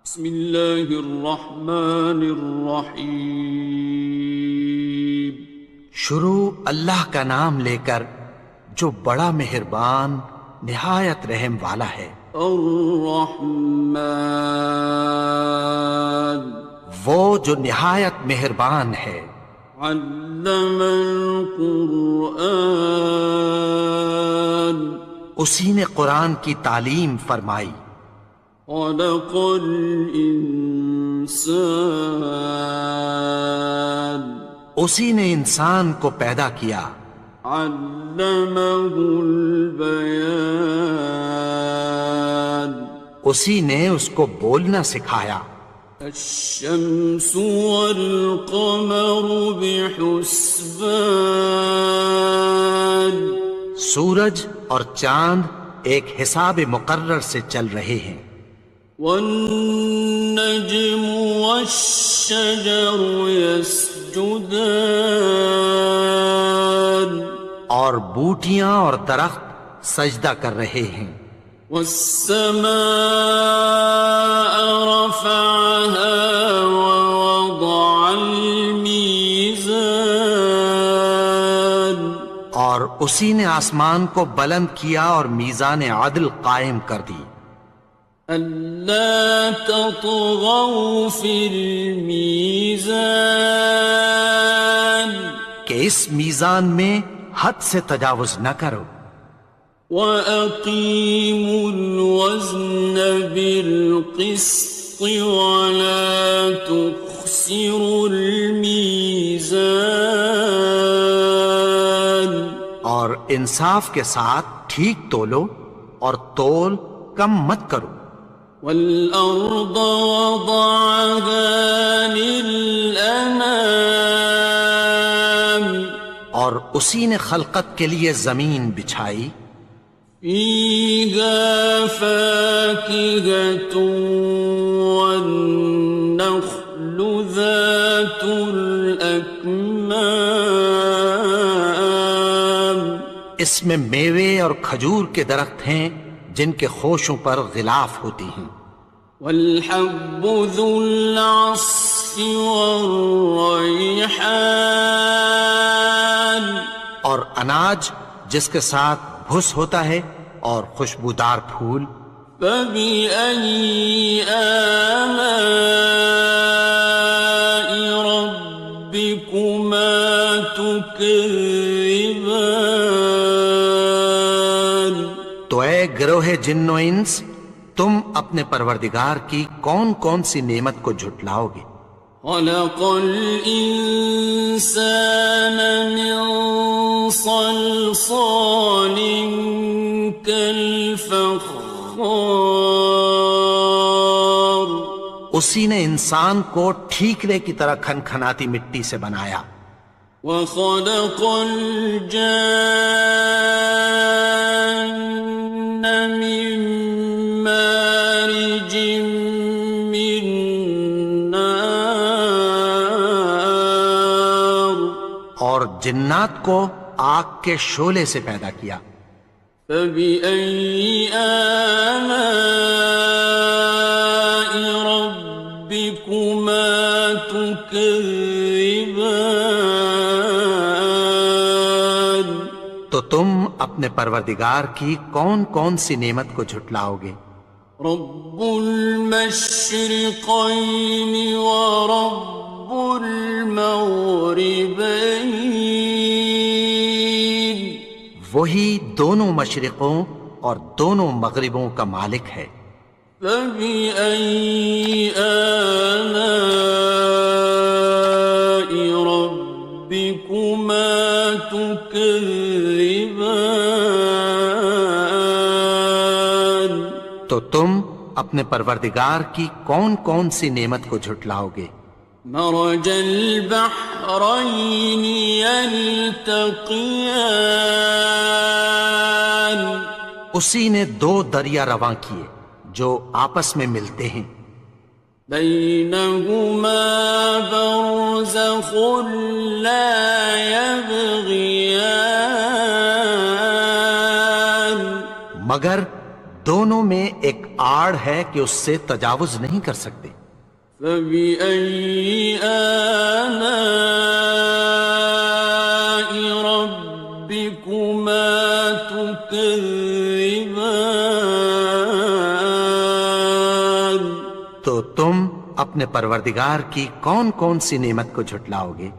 بسم اللہ الرحمن الرحیم۔ شروع اللہ کا نام لے کر جو بڑا مہربان نہایت رحم والا ہے۔ الرحمن، وہ جو نہایت مہربان ہے۔ علم القرآن، اسی نے قرآن کی تعلیم فرمائی۔ خلق الانسان، اسی نے انسان کو پیدا کیا۔ علمہ البیان، اسی نے اس کو بولنا سکھایا۔ الشمس والقمر بحسبان، سورج اور چاند ایک حساب مقرر سے چل رہے ہیں۔ والنجم والشجر يسجدان، اور بوٹیاں اور درخت سجدہ کر رہے ہیں۔ والسماء رفعها ووضع الميزان، اور اسی نے آسمان کو بلند کیا اور میزان عدل قائم کر دی۔ ألا تطغوا في الميزان، کہ اس میزان میں حد سے تجاوز نہ کرو۔ وَأَقِيمُوا الْوَزْنَ بِالْقِسْطِ وَلَا تُخْسِرُوا الْمِيزَانَ، اور انصاف کے ساتھ ٹھیک تولو اور تول کم مت کرو۔ وَالْأَرْضَ وَضَعَهَا لِلْأَنَامِ، اور اسی نے خلقت کے لیے زمین بچھائی۔ فِيهَا فَاكِهَةٌ وَالنَّخْلُ ذَاتُ الْأَكْمَامِ، اس میں میوے اور کھجور کے درخت ہیں جن کے خوشوں پر غلاف ہوتی ہیں۔ وَالْحَبُّ ذُو الْعَصْفِ وَالرَّيْحَانِ، اور اناج جس کے ساتھ بھس ہوتا ہے اور خوشبودار پھول۔ فَبِأَيِّ آلَاءِ رَبِّكُمَا تُكَذِّبَانِ، تو اے گروہ جن و انس، تم اپنے پروردگار کی کون کون سی نعمت کو جھٹلاؤ گے؟ خَلَقَ الْإِنسَانَ مِنْ صَلْصَالٍ كَالْفَخَّارِ، اسی نے انسان کو ٹھیکرے کی طرح کھنکھناتی مٹی سے بنایا۔ وَخَلَقَ الْجَانَّ مِن مَّارِجٍ مِّن نَّارٍ، اور جنات کو آگ کے شعلے سے پیدا کیا۔ فَبِأَيِّ آلَاءِ رَبِّكُمَا تُكَذِّبَانِ، تو تم اپنے پروردگار کی کون کون سی نعمت کو جھٹلاؤ گے؟ رب المشرقين ورب المغربين، وہی دونوں مشرقوں اور دونوں مغربوں کا مالک ہے۔ فبأي آلاء ربكما تكذبان، تو تم اپنے پروردگار کی کون کون سی نعمت کو جھٹلاؤ گے؟ مرج البحرين يلتقيان، اسی نے دو دریا رواں کیے جو آپس میں ملتے ہیں۔ بينهما برزخ لا يبغيان، مگر دونوں میں ایک آڑ ہے کہ اس سے تجاوز نہیں کر سکتے۔ فبأي آلاء ربكما تكذبان؟ تو تم اپنے پروردگار کی کون کون سی نعمت کو جھٹلاؤ گے؟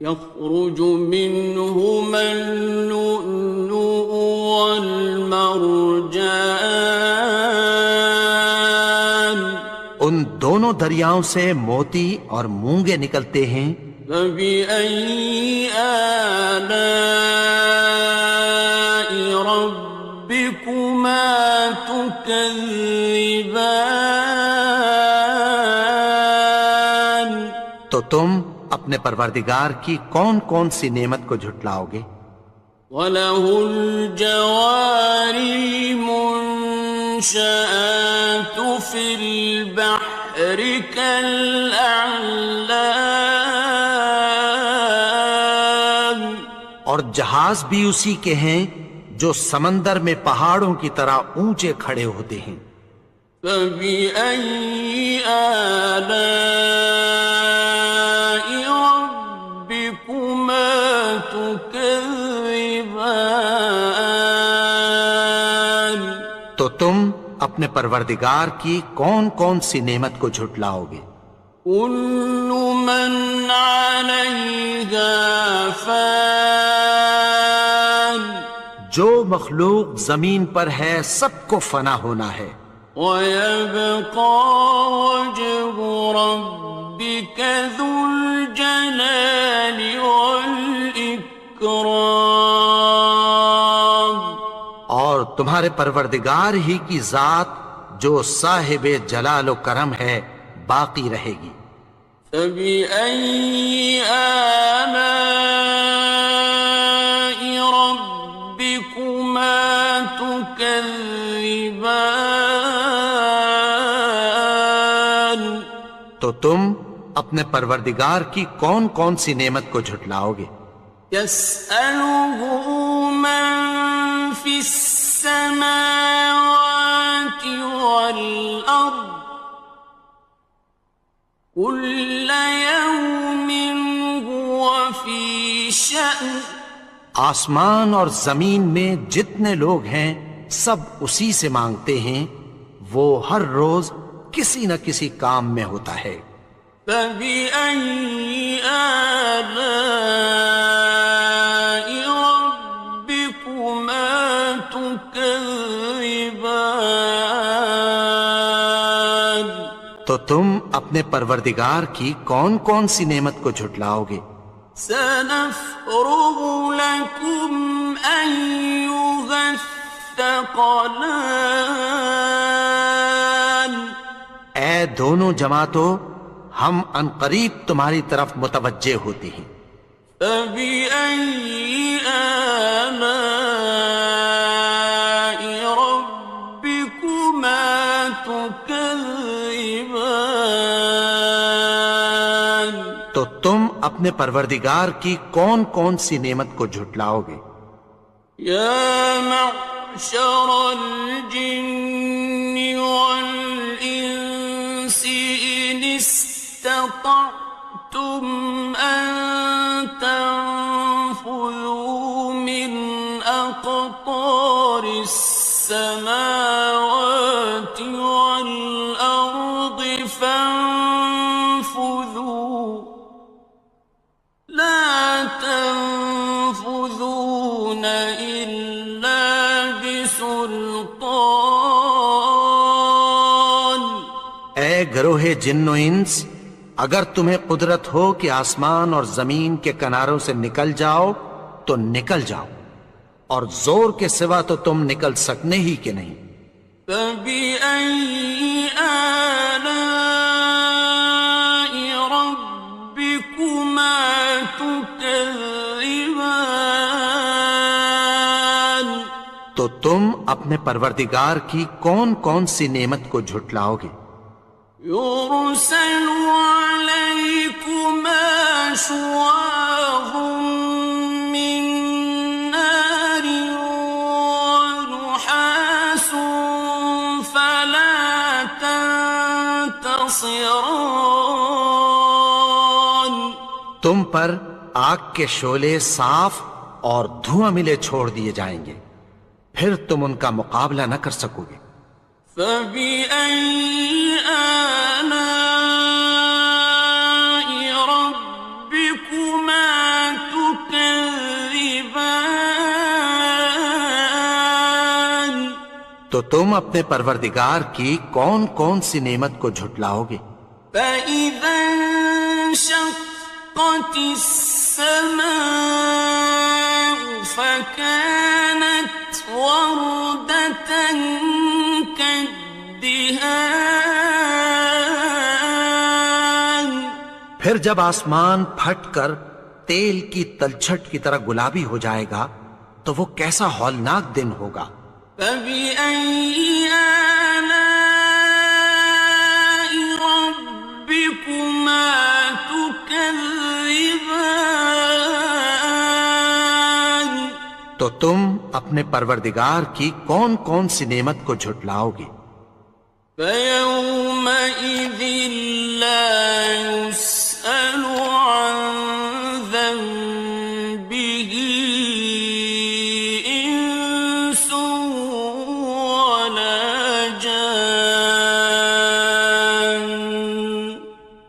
يخرج منهما اللؤلؤ والمرجان، ان دونوں دریاؤں سے موتی اور مونگے نکلتے ہیں۔ فبأي آلاء ربكما تكذبان؟ تو تم اپنے پروردگار کی کون کون سی نعمت کو جھٹلاؤ گے؟ وَلَهُ الْجَوَارِ الْمُنشَآتُ فِي الْبَحْرِ كَالْأَعْلَامِ، اور جہاز بھی اسی کے ہیں جو سمندر میں پہاڑوں کی طرح اونچے کھڑے ہوتے ہیں۔ فَبِأَيِّ آلَاءِ رَبِّكُمَا تُكَذِّبَانِ؟ تو تم اپنے پروردگار کی کون کون سی نعمت کو جھٹلاؤ گے؟ كُلُّ مَنْ عَلَيْهَا فَانٍ، جو مخلوق زمین پر ہے سب کو فنا ہونا ہے۔ وَيَبْقَى وَجْهُ رَبِّكَ ذُو الْجَلَالِ وَالْإِكْرَامِ، اور تمہارے پروردگار ہی کی ذات جو صاحب جلال و کرم ہے باقی رہے گی۔ فَبِأَيِّ آلَاءِ رَبِّكُمَا تُكَذِّبَانِ؟ تو تم اپنے پروردگار کی کون کون سی نعمت کو جھٹلاؤ گے؟ يَسْأَلُهُ مَن فِي السَّمَاوَاتِ وَالْأَرْضِ كُلَّ يَوْمٍ هُوَ فِي شَأْنٍ، آسمان اور زمین میں جتنے لوگ ہیں سب اسی سے مانگتے ہیں، وہ ہر روز کسی نہ کسی کام میں ہوتا ہے۔ فَبِأَيِّ آلَاءِ رَبِّكُمَا تُكَذِّبَانِ؟ تو تم اپنے پروردگار کی کون کون سی نعمت کو جھٹلاؤ گے؟ سَنَفْرُغُ لَكُمْ أَيُّهَ الثَّقَلَانِ، اے دونوں جماعتوں، ہم عنقریب تمہاری طرف متوجہ ہوتے ہیں۔ فَبِأَيِّ آلَاءِ رَبِّكُمَا تُكَذِّبَانِ؟ تو تم اپنے پروردگار کی کون کون سی نعمت کو جھٹلاؤ گے؟ يَا مَعْشَرَ الْجِنِّ وَالْإِنسِ إِنِ اسْتَطَعْتُمْ أَن تَنفُذُوا مِنْ أَقْطَارِ السَّمَاوَاتِ وَالْأَرْضِ فَانفُذُوا لَا تَنفُذُونَ إِلَّا بِسُلْطَانٍ۔ اے گروہ جن و انس، اگر تمہیں قدرت ہو کہ آسمان اور زمین کے کناروں سے نکل جاؤ تو نکل جاؤ، اور زور کے سوا تو تم نکل سکنے ہی کہ نہیں۔ فَبِأَيِّ آلَاءِ رَبِّكُمَا تُكَذِّبَانِ؟ تو تم اپنے پروردگار کی کون کون سی نعمت کو جھٹلاؤ گے؟ يُرْسَلُ عَلَيْكُمَا شُوَاظٌ مِّن نَّارٍ وَنُحَاسٌ فَلَا خاصران تم پر آگ کے شعلے صاف اور دھواں ملے چھوڑ دیے جائیں گے، پھر تم ان کا مقابلہ نہ کر سکو گے۔ فبأي آلاء ربكما تكذبان تو تم اپنے پروردگار کی کون کون سی نعمت کو جھٹلاؤ گے؟ فإذا انشقت السماء فكانت وردة كالدهان پھر جب آسمان پھٹ کر تیل کی تلچھٹ کی طرح گلابی ہو جائے گا تو وہ کیسا ہولناک دن ہوگا۔ فبأي آلاء ربكما تكذبان تو تم اپنے پروردگار کی کون کون سی نعمت کو جھٹلاؤ گے؟ فيومئذ لا يسأل عن ذنبه إنس ولا جان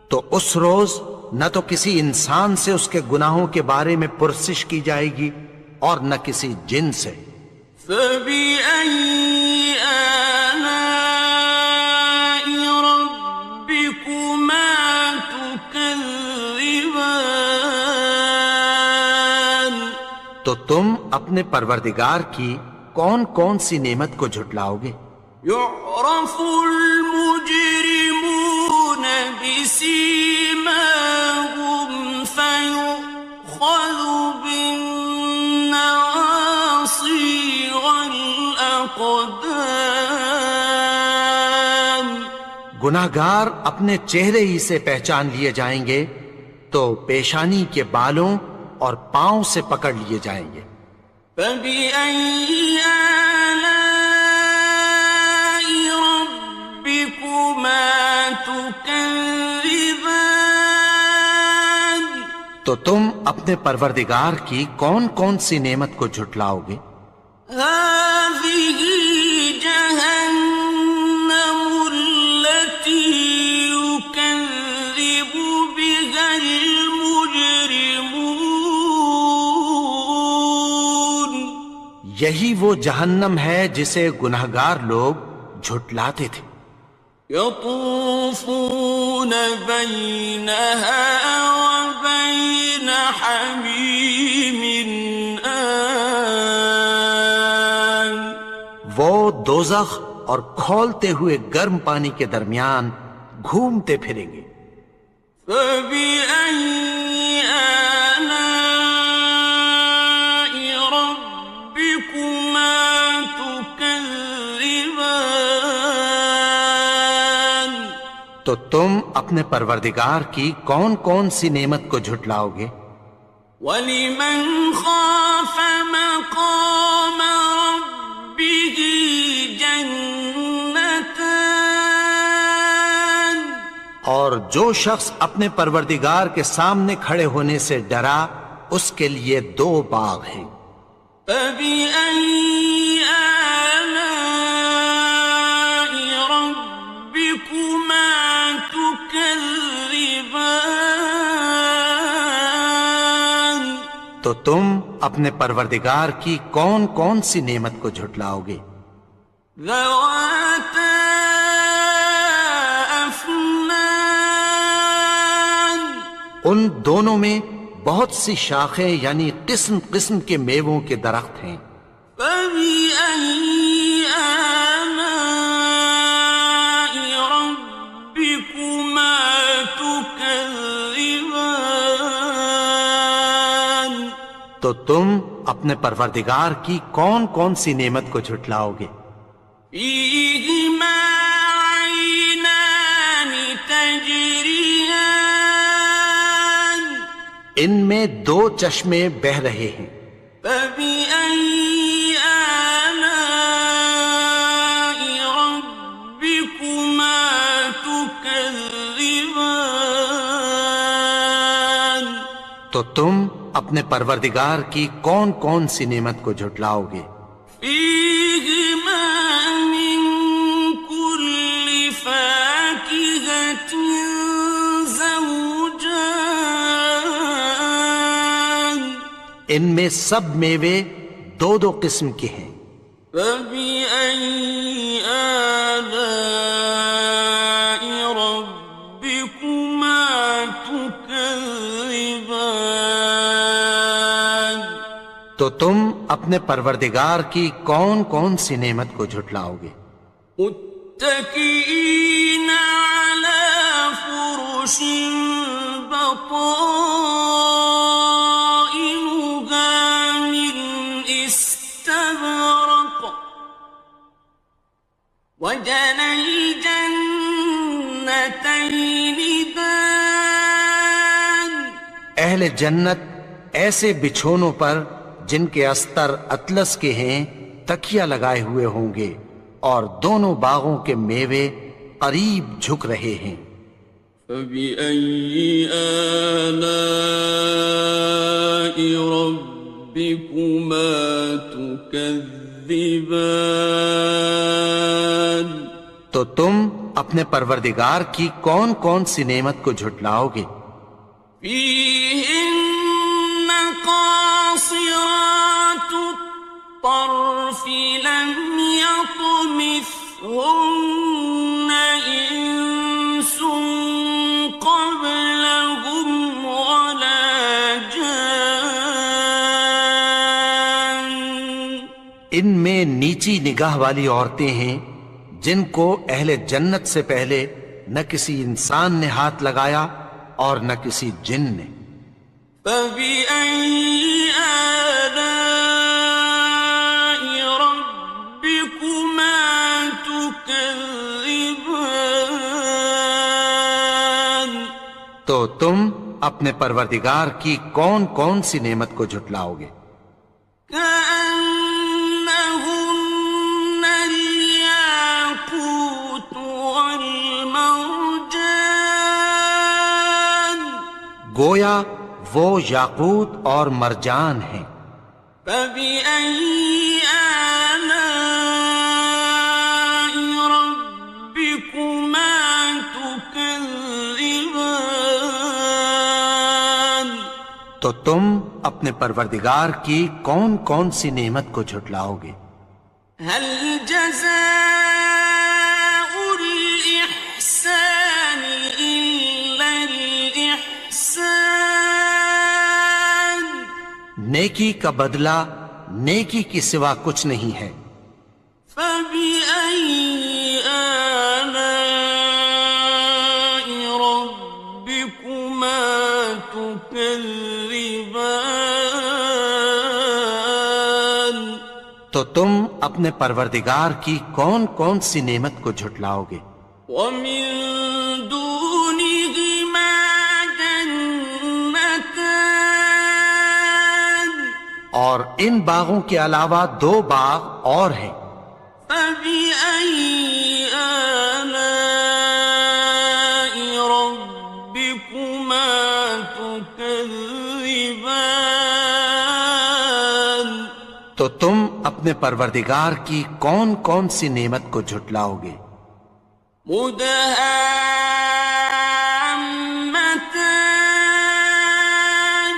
تو اس روز نہ تو کسی انسان سے اس کے گناہوں کے بارے میں پرسش کی جائے گی اور نہ کسی جن سے۔ فبأي آلاء ربكما تكذبان تو تم اپنے پروردگار کی کون کون سی نعمت کو جھٹلاؤ گے؟ يعرف المجرمون بسيماهم فيؤخذ بالنواصي والأقدام گناہگار اپنے چہرے ہی سے پہچان لیے جائیں گے تو پیشانی کے بالوں اور پاؤں سے پکڑ لیے جائیں گے۔ فبأي آلاء ربكما تكذبان تو تم اپنے پروردگار کی کون کون سی نعمت کو جھٹلاؤ گے؟ هذه جهنم التي يكذب بها المجرمون یہی وہ جہنم ہے جسے گناہگار لوگ جھٹلاتے تھے۔ يطوفون بينها وبين حميم آن وہ دوزخ اور کھولتے ہوئے گرم پانی کے درمیان گھومتے پھریں گے۔ فبأي آلاء ربكما تكذبان تو تم اپنے پروردگار کی کون کون سی نعمت کو جھٹلاؤ گے؟ وَلِمَنْ خَافَ مَقَامَ رَبِّهِ جَنَّتَانِ اور جو شخص اپنے پروردگار کے سامنے کھڑے ہونے سے ڈرا اس کے لیے دو باغ ہیں۔ فَبِأَيِّ آلَاءِ رَبِّكُمَا تُكَذِّبَانِ تو تم اپنے پروردگار کی کون کون سی نعمت کو جھٹلاؤ گے؟ ذَوَاتَا أَفْنَانٍ ان دونوں میں بہت سی شاخیں یعنی قسم قسم کے میووں کے درخت ہیں۔ فَبِأَيِّ آلَاءِ رَبِّكُمَا تُكَذِّبَانِ تو تم اپنے پروردگار کی کون کون سی نعمت کو جھٹلاؤ گے؟ فِيهِمَا عَيْنَانِ تَجْرِيَانِ ان میں دو چشمے بہہ رہے ہیں۔ فَبِأَيِّ آلَاءِ رَبِّكُمَا تُكَذِّبَانِ تكذبان تو تم اپنے پروردگار کی کون کون سی نعمت کو جھٹلاؤ گے؟ فيهما من كل فاكهة زوجان ان میں سب میوے دو دو قسم کے ہیں۔ فبأي آلاء ربكما تكذبان تو تم اپنے پروردگار کی کون کون سی نعمت کو جھٹلاؤ گے؟ متكئين على فرش بطائنها من استبرق وجنى الجنتين دان اہل جنت ایسے بچھونوں پر جن کے استر اطلس کے ہیں تکیہ لگائے ہوئے ہوں گے، اور دونوں باغوں کے میوے قریب جھک رہے ہیں۔ فبأي آلاء ربكما تكذبان تو تم اپنے پروردگار کی کون کون سی نعمت کو جھٹلاؤ گے؟ فيهن قاصرات الطرف لم يطمثهن إنس قبلهم ولا جان ان میں نیچی نگاہ والی عورتیں ہیں جن کو اہل جنت سے پہلے نہ کسی انسان نے ہاتھ لگایا اور نہ کسی جن نے۔ فبأي آلاء ربكما تكذبان تو تم اپنے پروردگار کی کون کون سی نعمت کو جھٹلاؤ گے؟ كأنهن الياقوت والمرجان گویا وہ یاقوت اور مرجان ہیں۔ فبأي آلاء ربكما تكذبان تو تم اپنے پروردگار کی کون کون سی نعمت کو جھٹلاؤ گے؟ هل جزاء الإحسان إلا الإحسان نیکی کا بدلہ نیکی کی سوا کچھ نہیں ہے۔ فبأي آلاء ربكما تكذبان تو تم اپنے پروردگار کی کون کون سی نعمت کو جھٹلاؤ گے؟ ومن دونهما جنتان اور ان باغوں کے علاوہ دو باغ اور ہیں۔ فبأي آلاء ربكما تكذبان تو تم اپنے پروردگار کی کون کون سی نعمت کو جھٹلاؤ گے؟ مدهامتان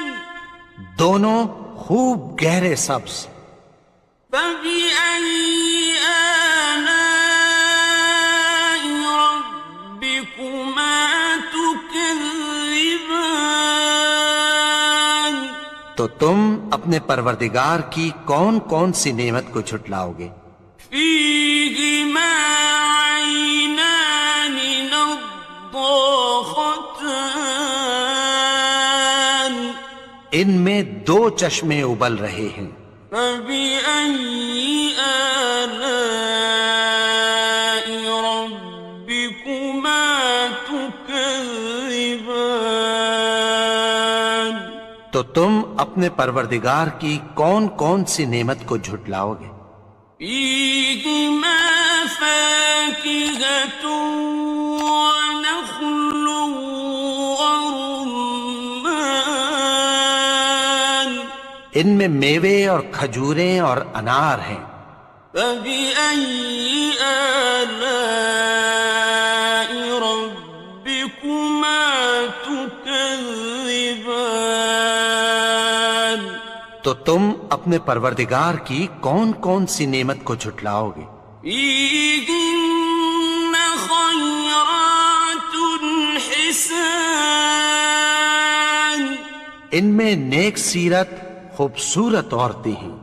دونوں خوب گہرے سبز۔ فبأي آلاء ربكما تكذبان تو تم اپنے پروردگار کی کون کون سی نعمت کو جھٹلاؤ گے؟ فيهما عينان نضاختان ان میں دو چشمے ابل رہے ہیں۔ فبأي آلاء ربكما تكذبان تو تم اپنے پروردگار کی کون کون سی نعمت کو جھٹلاؤ گے؟ فيهما فاكهة ونخل ان میں میوے اور کھجوریں اور انار ہیں۔ فبأي آلاء ربكما تكذبان؟ تو تم اپنے پروردگار کی کون کون سی نعمت کو جھٹلاؤ گے؟ فيهن خيرات حسان، ان میں نیک سیرت خوبصورت عورتیں ہیں۔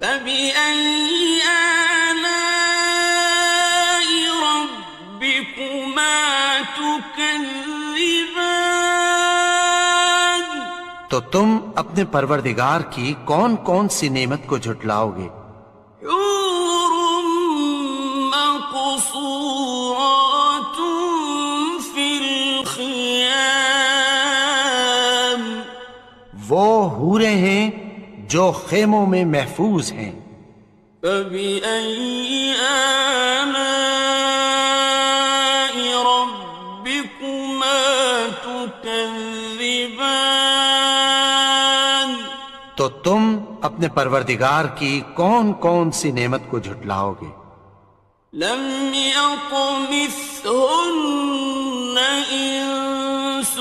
فبأي آلاء ربكما تكذبان؟ تو تم اپنے پروردگار کی کون کون سی نعمت کو جھٹلاؤ گے؟ حور مقصورات في الخيام، وہ حوریں ہیں جو خیموں میں محفوظ ہیں۔ فبأي آلاء ربكما تكذبان؟ تو تم اپنے پروردگار کی کون کون سی نعمت کو جھٹلاؤ گے؟ لم يطمثهن إنس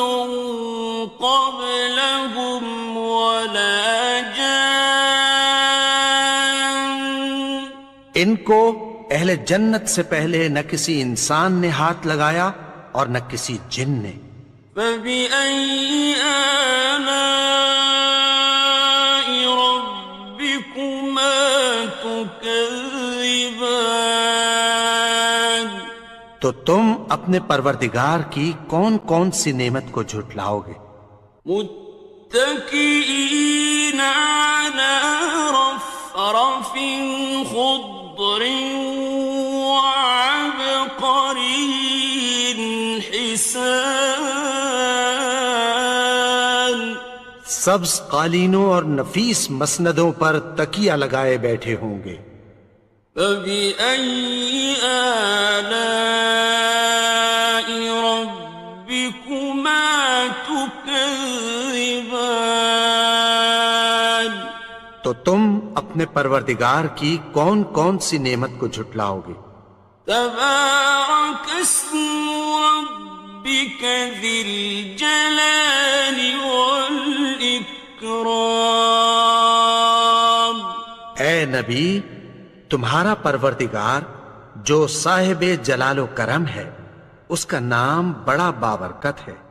قبلهم ولا جان، ان کو اہل جنت سے پہلے نہ کسی انسان نے ہاتھ لگایا اور نہ کسی جن نے۔ فبأي آلاء ربكما تكذبان؟ تو تم اپنے پروردگار کی کون کون سی نعمت کو جھٹلاؤ گے؟ متكئين على رفرف خضر وعبقري حسان، سبز قالینوں اور نفیس مسندوں پر تکیہ لگائے بیٹھے ہوں گے۔ فبأي آلاء ربكما تكذبان؟ تو تم اپنے پروردگار کی کون کون سی نعمت کو جھٹلاؤ گے؟ تبارك اسم ربك ذي الجلال والإكرام۔ اے نبی، تمہارا پروردگار جو صاحب جلال و کرم ہے، اس کا نام بڑا بابرکت ہے۔